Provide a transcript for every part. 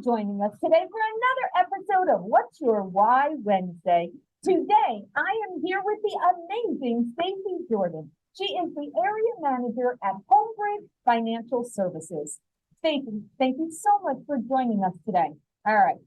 joining us today for another episode of What's Your Why Wednesday. Today, I am here with the amazing Stacey Jordan. She is the area manager at Homebridge Financial Services. Stacey, thank you so much for joining us today. All right.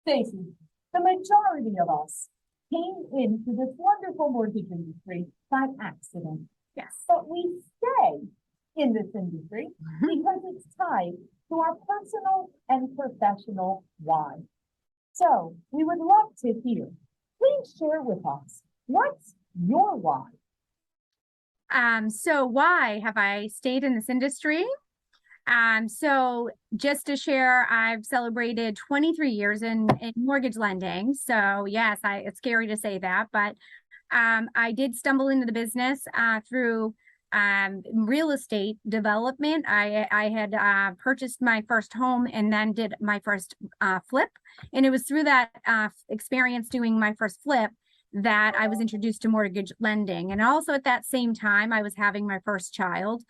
Stacey, the majority of us came into this wonderful mortgage industry by accident. Yes. But we stay in this industry because it's tied to our personal and professional why. So we would love to hear. Please share with us, what's your why? So why have I stayed in this industry? So just to share, I've celebrated 23 years in mortgage lending. So yes, it's scary to say that, but I did stumble into the business through real estate development. I had purchased my first home and then did my first flip. And it was through that experience doing my first flip that I was introduced to mortgage lending. And also at that same time, I was having my first child,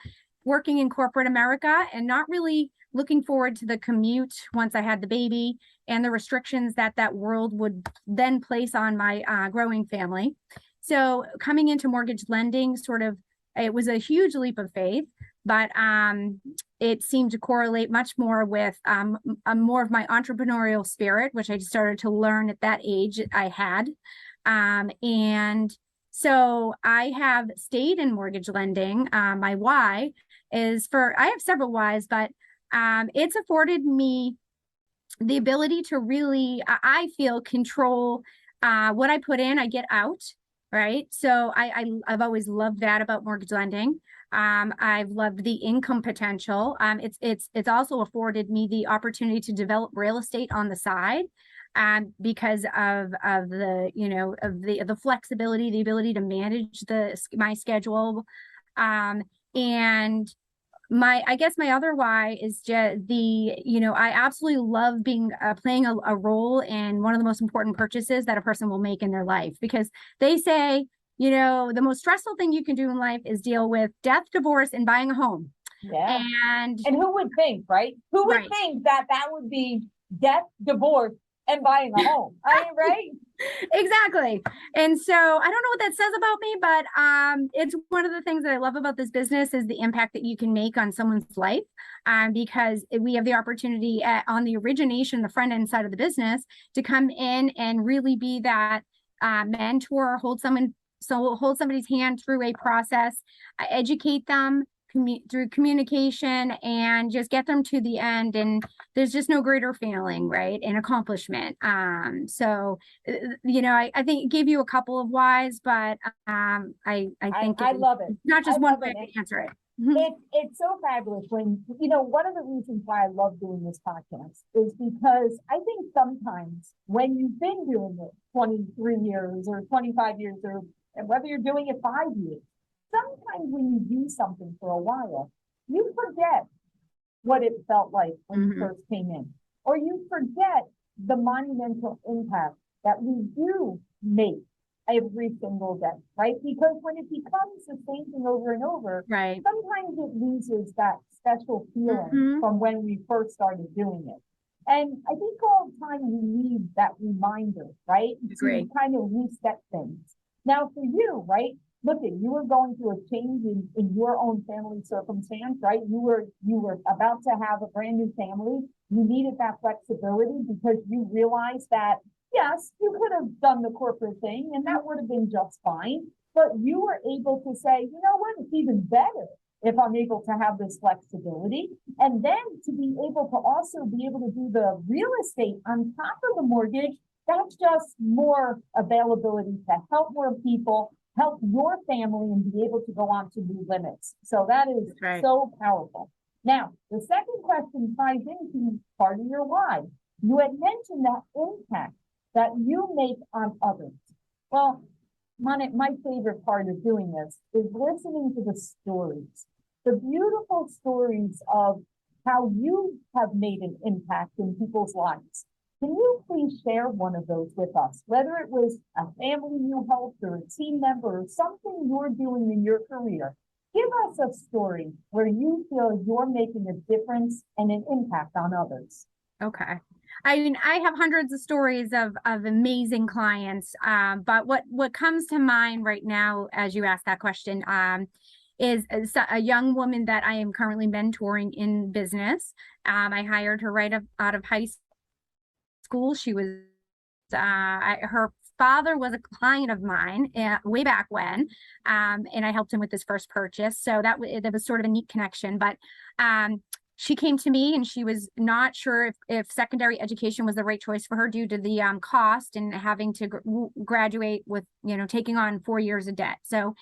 working in corporate America and not really looking forward to the commute once I had the baby and the restrictions that that world would then place on my growing family. So coming into mortgage lending, it was a huge leap of faith, but it seemed to correlate much more with more of my entrepreneurial spirit, which I started to learn at that age I had. And so I have stayed in mortgage lending. My why is I have several whys, but it's afforded me the ability to really, I feel, control what I put in, I get out. Right. So I've always loved that about mortgage lending. I've loved the income potential. It's also afforded me the opportunity to develop real estate on the side, because of the flexibility, the ability to manage my schedule. And I guess my other why is just I absolutely love playing a role in one of the most important purchases that a person will make in their life, because they say, the most stressful thing you can do in life is deal with death, divorce, and buying a home. Yeah. And who would think, right? Who would think that would be death, divorce, and buying a home? Right? Exactly. And so I don't know what that says about me, but it's one of the things that I love about this business is the impact that you can make on someone's life, because we have the opportunity on the origination, the front end side of the business, to come in and really be that mentor, hold somebody's hand through a process, educate them through communication, and just get them to the end. And there's just no greater feeling, right, and accomplishment. So I think it gave you a couple of whys, but I think I love it. Not just one way to answer it. It's so fabulous when, one of the reasons why I love doing this podcast is because I think sometimes when you've been doing it 23 years or 25 years, or whether you're doing it 5 years, sometimes when you do something for a while, you forget what it felt like when you first came in, or you forget the monumental impact that we do make every single day, right? Because when it becomes the same thing over and over, right, sometimes it loses that special feeling from when we first started doing it. And I think all the time we need that reminder, right? To kind of reset things. Now for you, right? Look, you were going through a change in your own family circumstance, right? You were about to have a brand new family. You needed that flexibility because you realized that, yes, you could have done the corporate thing and that would have been just fine. But you were able to say, you know what, it's even better if I'm able to have this flexibility. And then to be able to also be able to do the real estate on top of the mortgage, that's just more availability to help more people, help your family, and be able to go on to new limits. So that is so powerful. Now, the second question ties into part of your why. You had mentioned that impact that you make on others. Well, my favorite part of doing this is listening to the stories, the beautiful stories of how you have made an impact in people's lives. Can you please share one of those with us, whether it was a family you helped or a team member or something you're doing in your career? Give us a story where you feel you're making a difference and an impact on others. Okay. I mean, I have hundreds of stories of amazing clients. But what comes to mind right now as you ask that question, is a young woman that I am currently mentoring in business. I hired her right out of high school. She was her father was a client of mine way back when, and I helped him with his first purchase. So that was sort of a neat connection. But she came to me and she was not sure if secondary education was the right choice for her due to the cost and having to graduate with, taking on 4 years of debt. So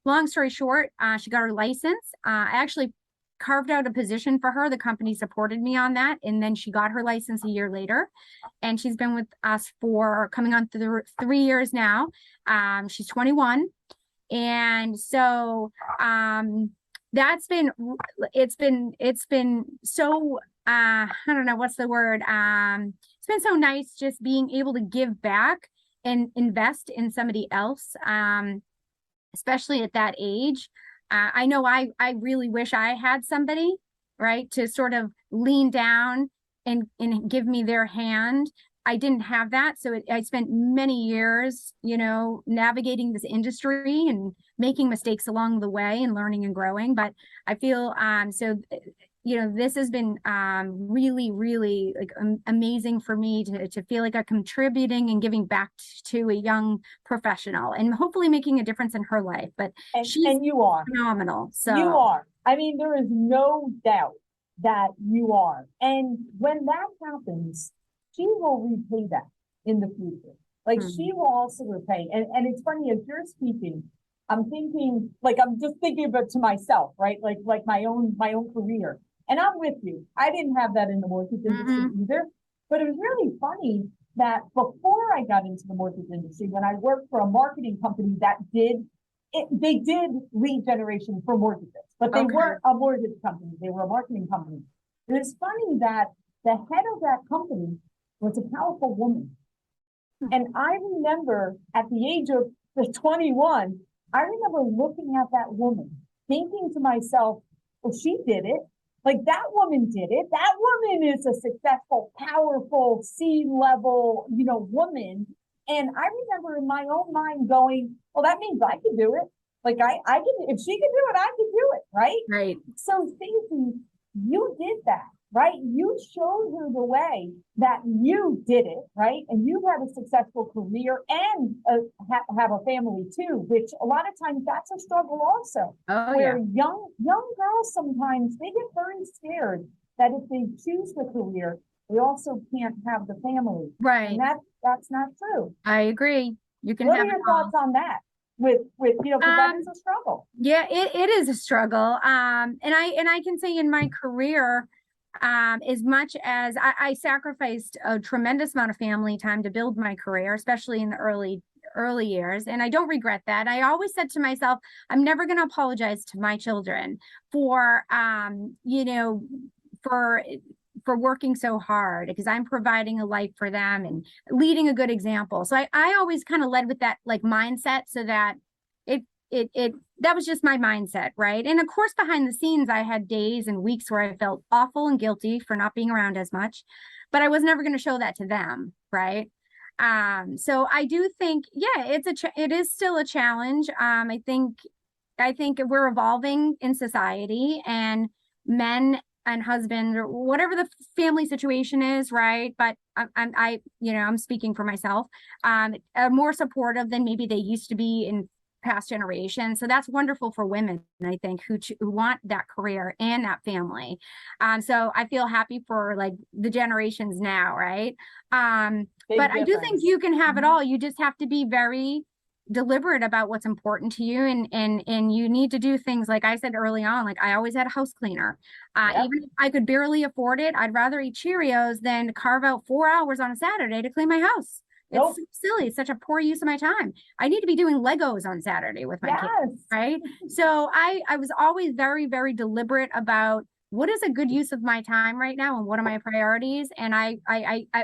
long story short, she got her license. I actually carved out a position for her. The company supported me on that. And then she got her license a year later. And she's been with us for coming on through 3 years now. She's 21. And so it's been so I don't know what's the word. It's been so nice just being able to give back and invest in somebody else, especially at that age. I know I really wish I had somebody, right, to sort of lean down and give me their hand. I didn't have that. So I spent many years, navigating this industry and making mistakes along the way and learning and growing. But I feel this has been really, really like amazing for me to feel like I'm contributing and giving back to a young professional and hopefully making a difference in her life. But and you are phenomenal. So you are. I mean, there is no doubt that you are. And when that happens, she will repay that in the future. Like she will also repay. And it's funny, as you're speaking, I'm thinking, like, I'm just thinking about to myself, right? Like my own career. And I'm with you. I didn't have that in the mortgage industry either. But it was really funny that before I got into the mortgage industry, when I worked for a marketing company that they did lead generation for mortgages, but they weren't a mortgage company. They were a marketing company. And it's funny that the head of that company was a powerful woman. And I remember at the age of 21, I remember looking at that woman, thinking to myself, well, she did it. Like that woman did it. That woman is a successful, powerful, C-level, woman. And I remember in my own mind going, well, that means I can do it. Like I can, if she can do it, I can do it. Right. Right. So Stacey, you did that, right? You showed her the way that you did it, right? And you've had a successful career and have a family too, which a lot of times that's a struggle also. Oh, where young girls sometimes they get very scared that if they choose the career, they also can't have the family. Right. And that's not true. I agree. You can. What are your thoughts on that? With because that is a struggle. Yeah, it is a struggle. And I can say in my career, as much as I sacrificed a tremendous amount of family time to build my career, especially in the early years, and I don't regret that. I always said to myself, I'm never going to apologize to my children for for working so hard, because I'm providing a life for them and leading a good example. So I always kind of led with that like mindset, so that that was just my mindset, right? And of course, behind the scenes, I had days and weeks where I felt awful and guilty for not being around as much, but I was never going to show that to them, right? So I do think, yeah, it is still a challenge. I think we're evolving in society, and men and husbands, or whatever the family situation is, right? But I'm speaking for myself, are more supportive than maybe they used to be in past generations. So that's wonderful for women, I think, who want that career and that family. So I feel happy for like the generations now, right? But I do think you can have it all. You just have to be very deliberate about what's important to you, and you need to do things like I said early on. Like I always had a house cleaner. Even if I could barely afford it, I'd rather eat Cheerios than carve out 4 hours on a Saturday to clean my house. It's so silly. It's such a poor use of my time. I need to be doing Legos on Saturday with my kids, right? So I was always very, very deliberate about what is a good use of my time right now and what are my priorities. And I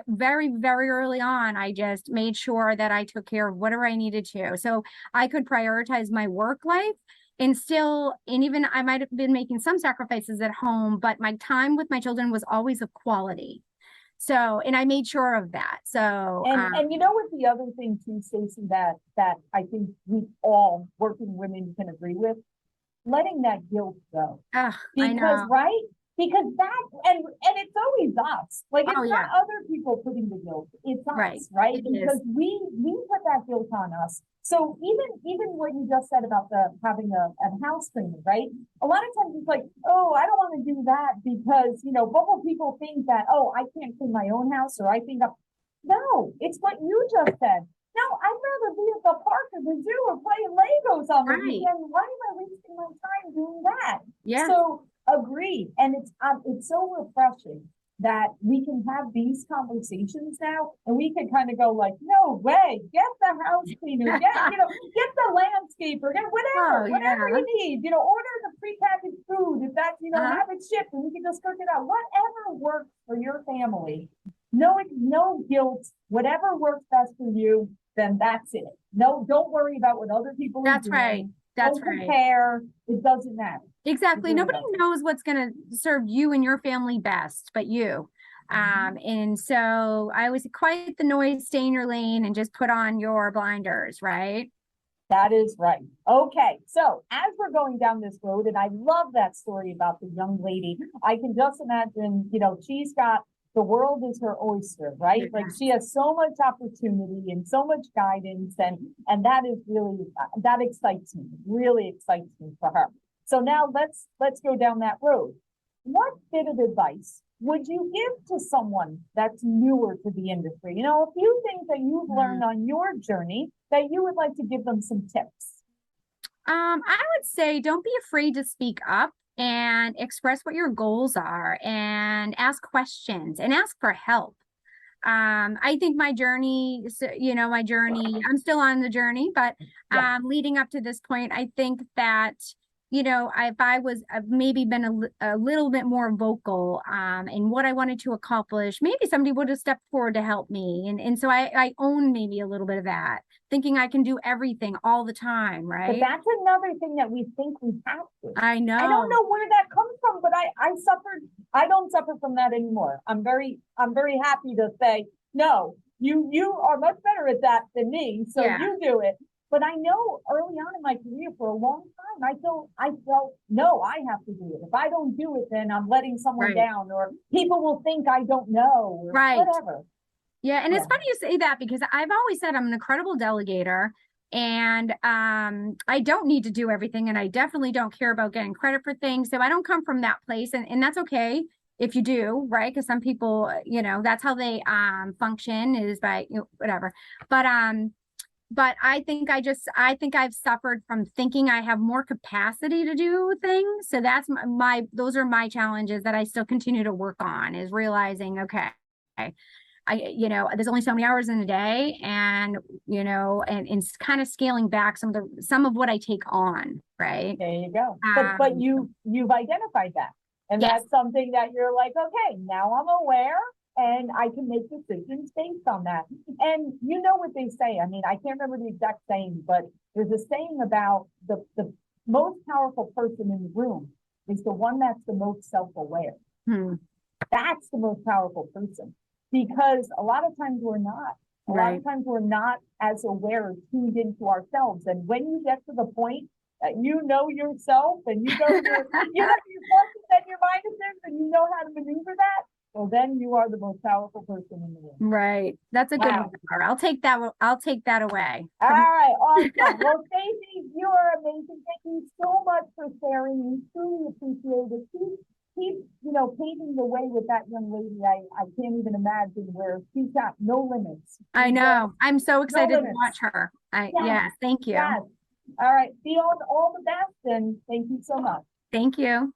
very, very early on, I just made sure that I took care of whatever I needed to, so I could prioritize my work life and even I might have been making some sacrifices at home, but my time with my children was always of quality. So, and I made sure of that. So, and you know what the other thing too, Stacey, that I think we all working women can agree with, letting that guilt go. I Because, know. right? Because that, and it's always us. Like, it's Oh, not yeah. other people putting the guilt. It's Right. us, right? It Because is. we put that guilt on us. So even what you just said about having a house cleaner, right? A lot of times it's like, oh, I don't want to do that because, you know, what will people think that, oh, I can't clean my own house, or I think no, it's what you just said. No, I'd rather be at the park or the zoo or playing Legos on the Right. weekend. Why am I wasting my time doing that? Yeah. So agreed. And it's so refreshing that we can have these conversations now, and we can kind of go like, no way, get the house cleaner, get the landscaper, get whatever, whatever you need, order the prepackaged food if that's, have it shipped and we can just cook it out. Whatever works for your family. No guilt, whatever works best for you, then that's it. No, don't worry about what other people are doing. That's right. That's don't compare. It doesn't matter. Exactly. Nobody knows what's going to serve you and your family best, but you. And so I always say, quiet the noise, stay in your lane, and just put on your blinders, right? That is right. Okay. So as we're going down this road, and I love that story about the young lady, I can just imagine, she's got the world is her oyster, right? Yeah. Like she has so much opportunity and so much guidance, and that is really, that excites me, really excites me for her. So now let's go down that road. What bit of advice would you give to someone that's newer to the industry? A few things that you've learned on your journey that you would like to give them some tips. I would say don't be afraid to speak up and express what your goals are and ask questions and ask for help. I think my journey, I'm still on the journey, but leading up to this point, I think that, if I've maybe been a little bit more vocal in what I wanted to accomplish, maybe somebody would have stepped forward to help me. And so I own maybe a little bit of that, thinking I can do everything all the time, right? But that's another thing that we think we have to. I know. I don't know where that comes from, but I don't suffer from that anymore. I'm very happy to say, no, you are much better at that than me. So you do it. But I know early on in my career for a long time, I felt, no, I have to do it. If I don't do it, then I'm letting someone down, or people will think I don't know, or whatever. Yeah. And it's funny you say that, because I've always said I'm an incredible delegator, and I don't need to do everything. And I definitely don't care about getting credit for things. So I don't come from that place, and that's okay if you do, right? Because some people, that's how they function, is by whatever. But I think I've suffered from thinking I have more capacity to do things. So that's those are my challenges that I still continue to work on, is realizing, okay, there's only so many hours in a day, and, and kind of scaling back some of what I take on. Right. There you go. But you've identified that. And that's something that you're like, okay, now I'm aware and I can make decisions based on that. And you know what they say. I mean, I can't remember the exact saying, but there's a saying about the most powerful person in the room is the one that's the most self-aware. That's the most powerful person, because a lot of times we're not. A lot of times we're not as aware or tuned into ourselves. And when you get to the point that you know yourself, and you know your pluses and your minuses, and you know how to maneuver that, well, then you are the most powerful person in the room. Right. That's a good one. I'll take that. I'll take that away. All right. Awesome. Well, Stacey, you are amazing. Thank you so much for sharing. We truly appreciate it. Keep paving the way with that young lady. I can't even imagine where she's got no limits. I know. I'm so excited to watch her. Yes. Thank you. Yes. All right. Be all the best, and thank you so much. Thank you.